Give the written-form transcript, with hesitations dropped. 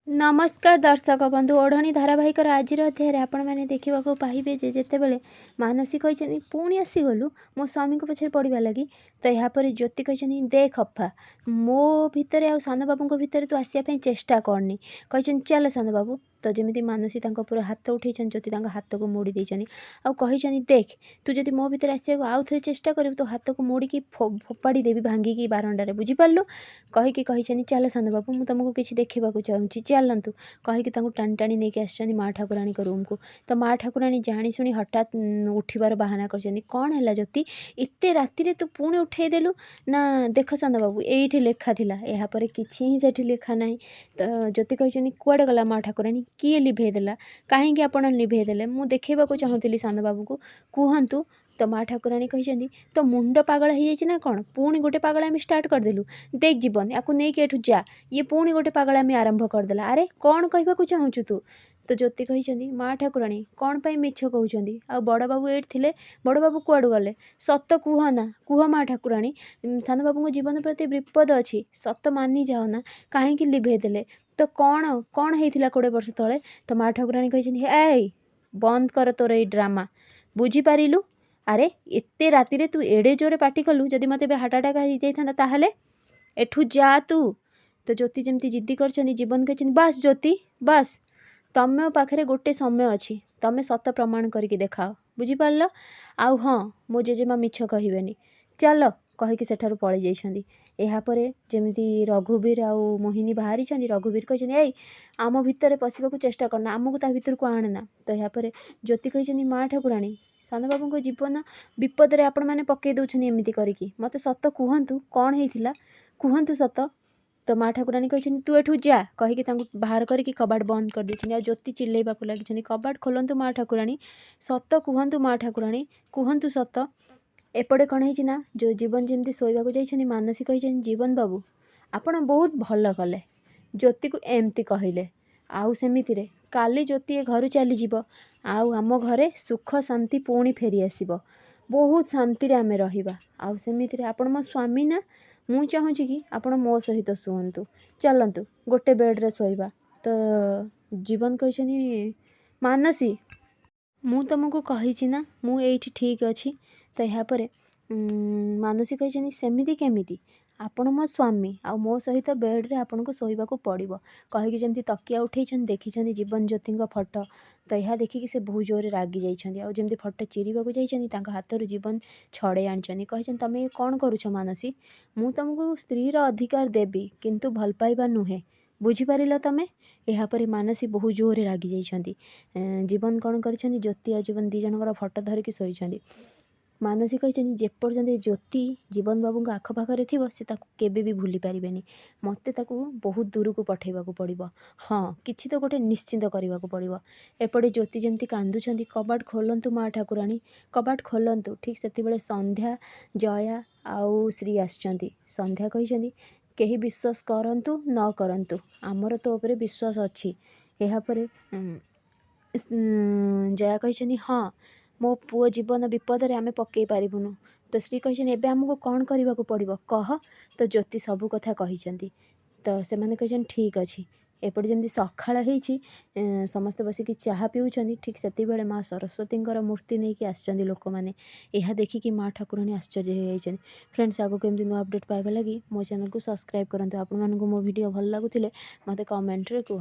नमस्कार दर्शक बंधु ओढ़णी धारावाहिक आज अध्याय आपण मैंने देखा पाइबे जेतेबेले मानसी कहते पुणी आसीगलु मो स्वामी को पछे पढ़ा लगी तो यापर ज्योति कहते देख अफा मो भितर आ सान बाबू भितर तू आसपा चेष्टा करनी कहते चल सान बाबू तो जमी मानसी पूरा हाथ उठे ज्योति हाथ को मोड़ी देती आई देख तू जदि मो भितर आसो आउ थे चेष्टा कर तो हाथ को मोड़ी फोपाड़ी देवी भांगिकी बारंडार बुझीपारू कहीकि चल सान बाबू मुझे तुमको किसी देखा चाहूँगी चलतु कहीकि टाणी टाणी नहीं आस माँ ठाकुराणी रूम को तो माँ ठाकुराणी जाशुणी हठात उठिबार बाहाना कर कौन है ज्योति एते राति तू पुणी उठेदेलु ना देख सान बाबू ये लेखा थिला यापर किसी ही से लेखा ना तो ज्योति कहते कुआड़े गला माँ ठाकुराणी किए लिभेदेला कहीं आप लिभेदेले मुझे देखा चाहूली सान बाबू को कहतु तो माँ ठाकुराणी कहते तो मुंड पागल हो जाए ना कौन पुणी गोटे पागल आम स्टार्ट करदेलु देख जीवन या नहीं एठू जा ये पुणी गोटे पागल आम आरंभ करदेला अरे कौन कहवाक चाहूँ तू तो ज्योति कहते माँ ठाकुराणी कौन पर मिछ कहते आ बड़ बाबू ये थे बड़ बाबू कुआड़ू गले सत कहना कुह माँ ठाकुराणी सान बाबू जीवन प्रति विपद अच्छी सत मानी जाओ ना कहीं लिभेदेले तो कौन कौन होता 20 वर्ष तले तो माँ ठाकुराणी कहते ए बंद कर तोर ये ड्रामा बुझीपारू अरे एते राति तू एड़े जोरे पाटी कलु जदि मत हार्ट अटैक हो जाता ताहले एठू जा तू तो ज्योति जमती जिद्दी कर जीवन कहते बस ज्योति बस तुम पाखे गोटे समय अच्छी तुम सत प्रमाण करके देखाओ बुझीपार आउ हाँ मो जेजेमा मिछ कहबेनी चल कहीकि सेठारु पळै जाइछन्ती यापर जमी रघुवीर आउ मोहिनी बाहरी रघुवीर कहते ए आम भितर पशिबा चेष्टा करना आमको ता भितर को आणना तो यापर ज्योति कहते माँ ठाकुराणी सान बाबू जीवन विपद आपण मैंने पकई दौरान एमती करके मत सत कहतु कौन होता कहतु सत तो माँ ठाकुराणी कहते तू एठू जा कहीकि बाहर करके कबाट बंद कर देछन आ ज्योति चिल्लैबा लगी कबाट खोलतु माँ ठाकुराणी सत कहतु माँ ठाकुराणी कहतु सत एपटे कौन है जो जीवन जमी शोवाक जाइए मानसी कहते जीवन बाबू आपण बहुत भल कले ज्योति को एमती कहले आउ सेमिति काली ज्योति ए घर चलीज आउ आम घरे सुख शांति पुणी फेरी आसब बहुत शांति आम रहा आउ सेमिति आपण मो स्वामी ना मु चाहूँ कि आपण मो सहित शुअतु चलतु गोटे बेड्रे शोवा तो जीवन कहते मानसी मु तुमको कही ना मु एठी ठीक अच्छी तो यापर मानसी कहते सेमिति केमिति आपण मो स्वामी आ मो सहित बेड्रे आपन को शोवाक पड़ो कहीकि जमी तकिया उठे देखी जीवन ज्योति फोटो तो यह देखिकी से बहुत जोर रागी जामती फोटो चिरीवाक जाइए हाथ जीवन छड़े आनी कही तुम ये कौन करुछ मानसी मु तुमको स्त्री अधिकार देवी किंतु भल पाइबा नुहे बुझीपार तुम यापर मानसी बहुत जोर रागी जाइए जीवन कौन कर ज्योति आ जीवन दी जनकर फोटो धरिकी शोई मानसी कहते जेपर्यंत ज्योति जीवन बाबू आखपाखे थी से केबे भी भूली पारे मत बहुत दूर को पठेबा पड़ो हाँ किसी तो गोटे निश्चिंत करने को पड़ो एपटे ज्योति जमती कांदुंट कबाट खोलतु माँ ठाकुराणी कबाट खोलतु ठीक से संध्या जया आउ श्री आसुँच संध्या कहते कहीं विश्वास करंतु न करंतु आमर तो उपरे विश्वास अच्छी यापर जया कहते हाँ मो पुओ जीवन विपद आम पकई पारूनु तो श्री कहते एबे आमको कौन करने को पड़ो कह तो ज्योति सबू कथा कही तो से मैंने कहते ठीक अच्छे एपटे जमी सकाळ समस्त बसिक चाह पिउछन्ति ठीक से माँ सरस्वती मूर्ति नहीं आसुँच लोक मैंने यह देखिकी माँ ठाकुराणी आश्चर्य हो फ्रेंड्स आगो केमती नुआ अपडेट पाइबा लगी मो चैनल को सब्सक्राइब करते आपण मानक मो वीडियो भल लगुले मते कमेंट रे कह।